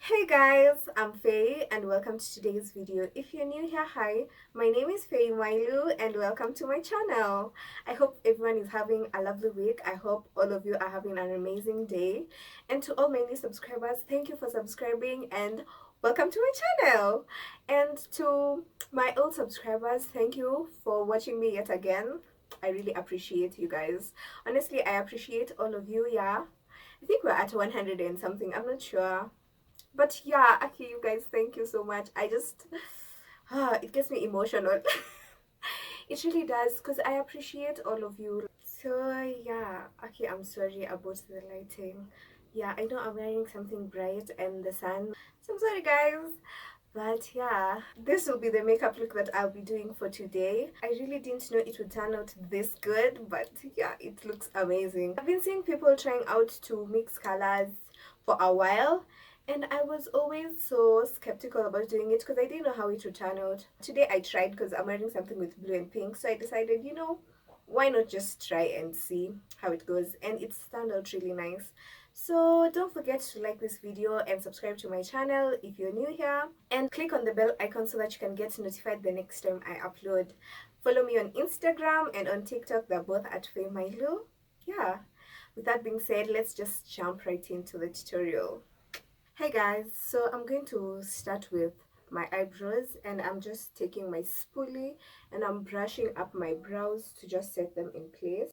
Hey guys, I'm Faye and welcome to today's video. If you're new here, hi, my name is Phaye Mailu and welcome to my channel. I hope everyone is having a lovely week. I hope all of you are having an amazing day. And to all my new subscribers, thank you for subscribing and welcome to my channel. And to my old subscribers, thank you for watching me yet again. I really appreciate you guys. Honestly, I appreciate all of you. Yeah, I think we're at 100 and something, I'm not sure, but yeah, okay, you guys, thank you so much. I just it gets me emotional. It really does, because I appreciate all of you. So yeah, okay, I'm sorry about the lighting. Yeah, I know I'm wearing something bright and the sun, so I'm sorry guys. But yeah, this will be the makeup look that I'll be doing for today. I really didn't know it would turn out this good, but yeah, it looks amazing. I've been seeing people trying out to mix colors for a while, and I was always so skeptical about doing it because I didn't know how it would turn out. Today I tried because I'm wearing something with blue and pink, so I decided, why not just try and see how it goes, and it's turned out really nice. So don't forget to like this video and subscribe to my channel if you're new here, and click on the bell icon so that you can get notified the next time I upload. Follow me on Instagram and on TikTok, they're both at Phaye Mailu. Yeah, with that being said, let's just jump right into the tutorial. Hey guys, so I'm going to start with my eyebrows, and I'm just taking my spoolie and I'm brushing up my brows to just set them in place.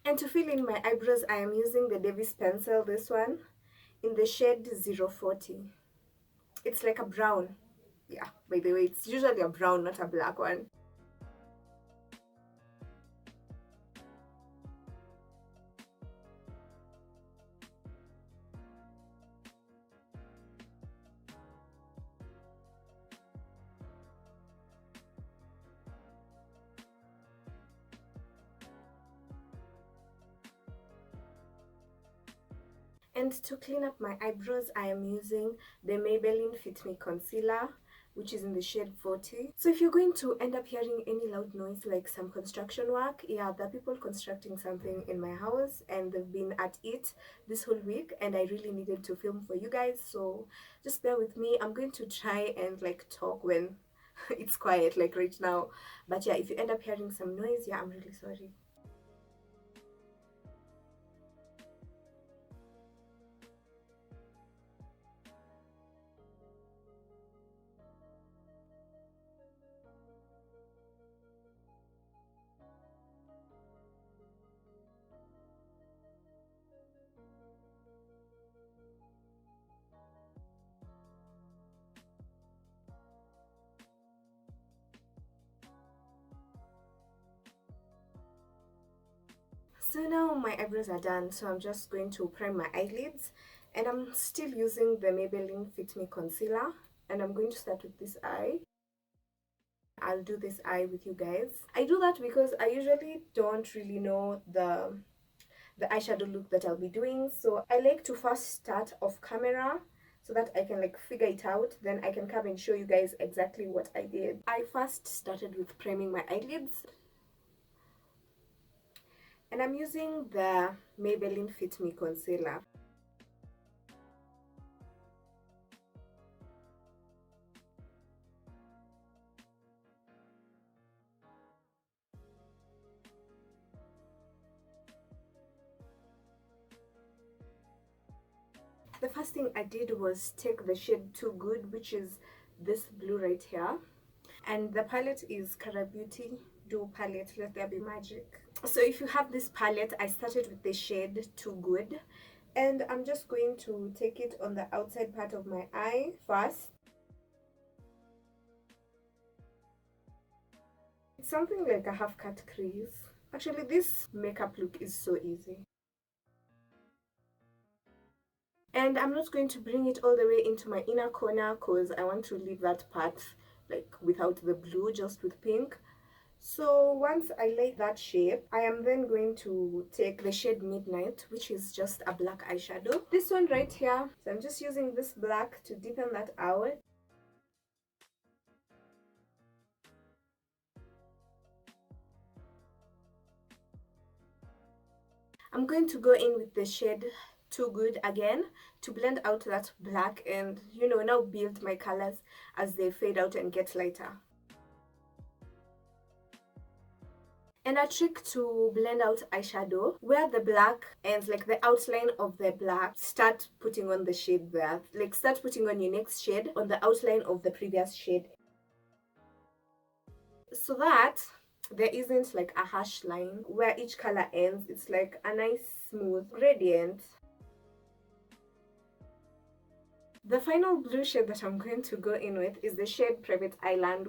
And to fill in my eyebrows, I am using the Davis pencil, this one, in the shade 040. It's like a brown. Yeah, by the way, it's usually a brown, not a black one. And to clean up my eyebrows, I am using the Maybelline Fit-Me concealer, which is in the shade 40. So if you're going to end up hearing any loud noise like some construction work, yeah, there are people constructing something in my house and they've been at it this whole week, and I really needed to film for you guys, so just bear with me. I'm going to try and like talk when it's quiet, like right now. But yeah, if you end up hearing some noise, yeah, I'm really sorry. So now my eyebrows are done, so I'm just going to prime my eyelids, and I'm still using the Maybelline Fit-Me concealer, and I'm going to start with this eye. I'll do this eye with you guys. I do that because I usually don't really know the eyeshadow look that I'll be doing, so I like to first start off camera so that I can like figure it out, then I can come and show you guys exactly what I did. I first started with priming my eyelids, and I'm using the Maybelline Fit-Me concealer. The first thing I did was take the shade Too Good, which is this blue right here, and the palette is Cara Beauty Duo palette, Let There Be Magic. So if you have this palette, I started with the shade Too Good, and I'm just going to take it on the outside part of my eye first. It's something like a half cut crease. Actually, this makeup look is so easy. And I'm not going to bring it all the way into my inner corner because I want to leave that part like without the blue, just with pink. So once I like that shape, I am then going to take the shade Midnight, which is just a black eyeshadow. This one right here. So I'm just using this black to deepen that out. I'm going to go in with the shade Too Good again to blend out that black and, you know, now build my colors as they fade out and get lighter. And a trick to blend out eyeshadow, where the black ends, like the outline of the black, start putting on the shade there. Like start putting on your next shade on the outline of the previous shade, so that there isn't like a harsh line where each color ends. It's like a nice smooth gradient. The final blue shade that I'm going to go in with is the shade Private Island.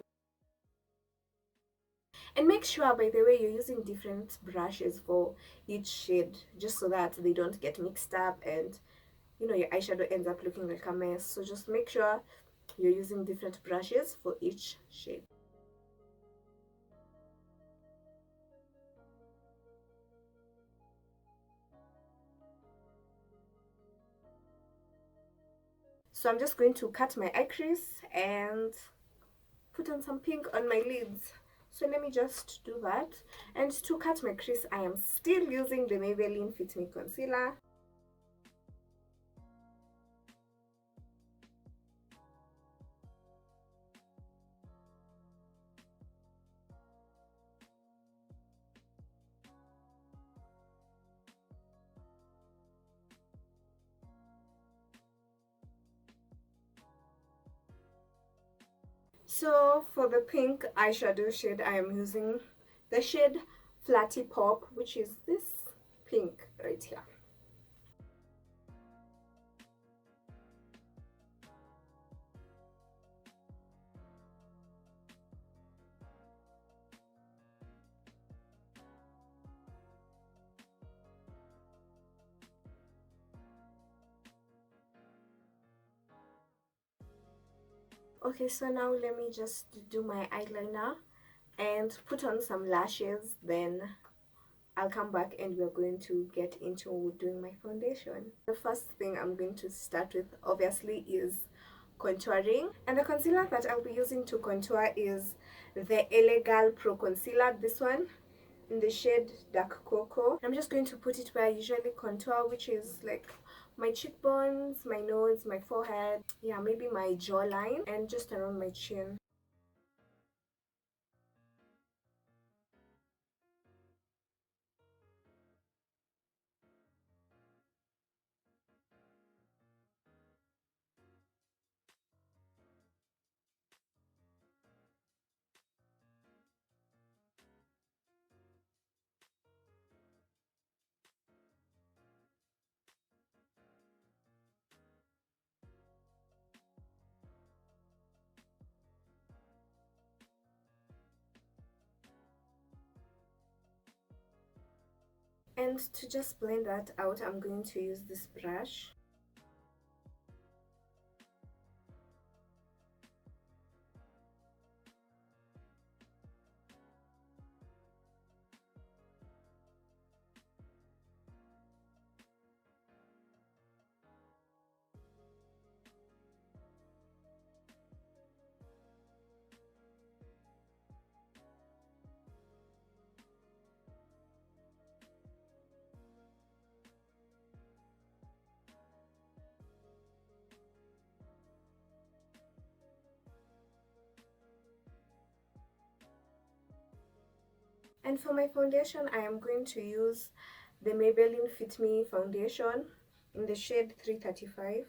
And make sure, by the way, you're using different brushes for each shade, just so that they don't get mixed up and, you know, your eyeshadow ends up looking like a mess. So just make sure you're using different brushes for each shade. So I'm just going to cut my eye crease and put on some pink on my lids. So let me just do that. And to cut my crease, I am still using the Maybelline Fit-Me concealer. So for the pink eyeshadow shade, I am using the shade Flatty Pop, which is this pink right here. Okay, so now let me just do my eyeliner and put on some lashes, then I'll come back and we're going to get into doing my foundation. The first thing I'm going to start with, obviously, is contouring. And the concealer that I'll be using to contour is the Elegal Pro Concealer, this one, in the shade Dark Cocoa. I'm just going to put it where I usually contour, which is like my cheekbones, my nose, my forehead, yeah, maybe my jawline, and just around my chin. And to just blend that out, I'm going to use this brush. And for my foundation, I am going to use the Maybelline Fit-Me foundation in the shade 335.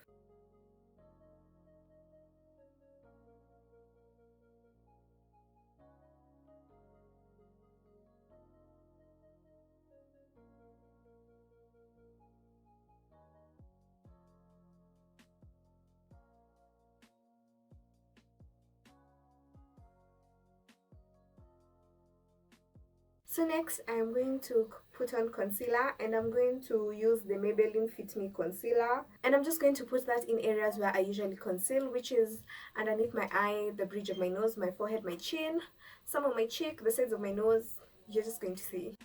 So next, I'm going to put on concealer, and I'm going to use the Maybelline Fit-Me concealer, and I'm just going to put that in areas where I usually conceal, which is underneath my eye, the bridge of my nose, my forehead, my chin, some of my cheek, the sides of my nose. You're just going to see.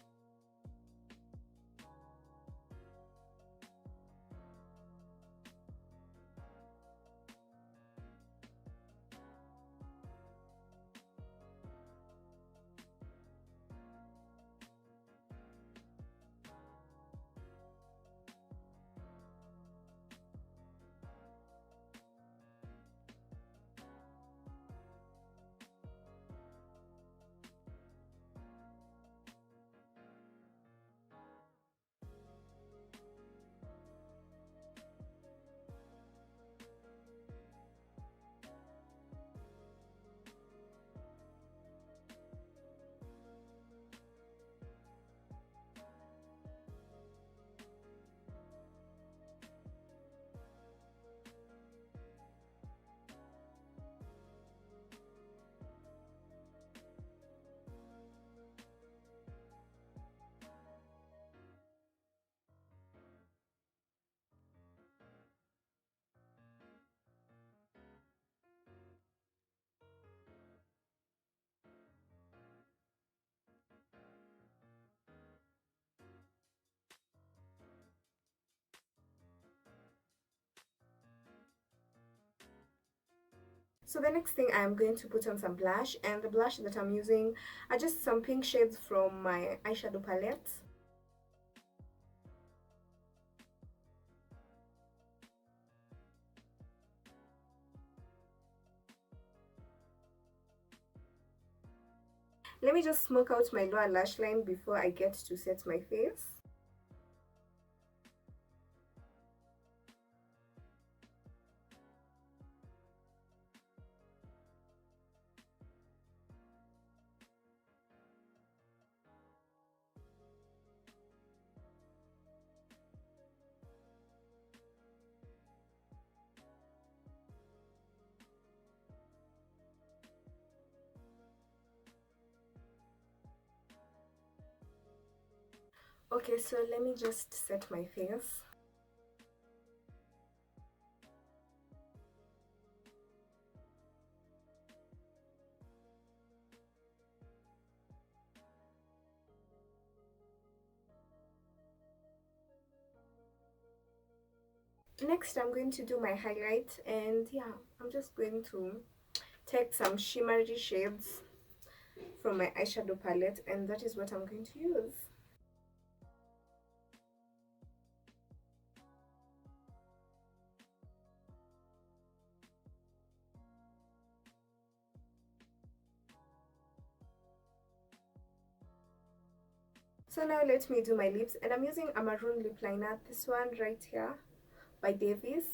So the next thing, I'm going to put on some blush, and the blush that I'm using are just some pink shades from my eyeshadow palette. Let me just smoke out my lower lash line before I get to set my face. Okay, so let me just set my face. Next, I'm going to do my highlight, and yeah, I'm just going to take some shimmery shades from my eyeshadow palette, and that is what I'm going to use. So now let me do my lips, and I'm using a maroon lip liner, this one right here by Davis.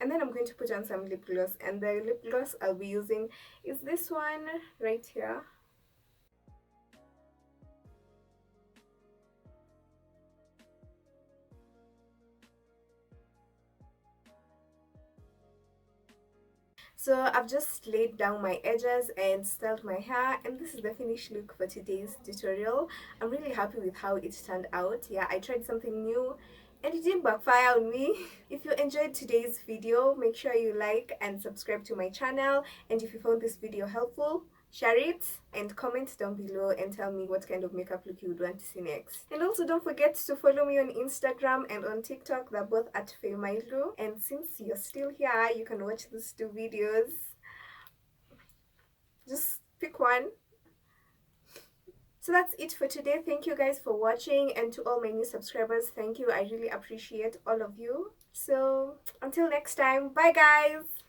And then I'm going to put on some lip gloss, and the lip gloss I'll be using is this one right here. So I've just laid down my edges and styled my hair, and this is the finished look for today's tutorial. I'm really happy with how it turned out. Yeah, I tried something new and it didn't backfire on me. If you enjoyed today's video, make sure you like and subscribe to my channel, and if you found this video helpful, share it and comment down below and tell me what kind of makeup look you would want to see next. And also don't forget to follow me on Instagram and on TikTok. They're both at Phaye Mailu. And since you're still here, you can watch these two videos. Just pick one. So that's it for today. Thank you guys for watching, and to all my new subscribers, thank you. I really appreciate all of you. So until next time, bye guys.